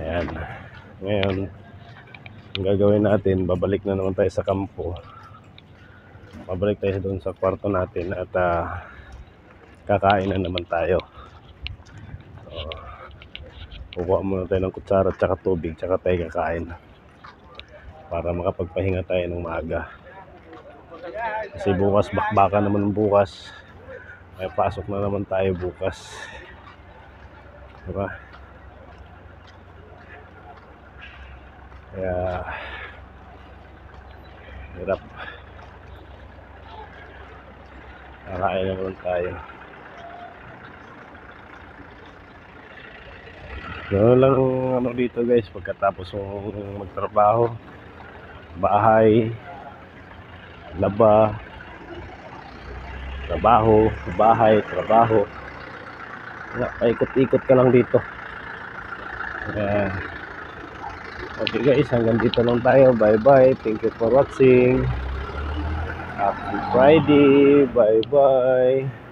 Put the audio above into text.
Ayan. Ngayon, ang gagawin natin, babalik na naman tayo sa kampo. Babalik tayo doon sa kwarto natin at kakain na naman tayo. Kukuha muna tayo ng kutsara at saka tubig, tsaka tayo kakain para makapagpahinga tayo ng maaga. Kasi bukas, bakbaka naman bukas. May pasok na naman tayo bukas. Diba? Kaya hirap. Kakain naman tayo. Ganoon lang ano dito guys, pagkatapos mong magtrabaho, bahay, laba, trabaho, bahay, trabaho. Paikot-ikot ka lang dito. Okay guys, hanggang dito lang tayo. Bye bye. Thank you for watching. Happy Friday. Bye bye.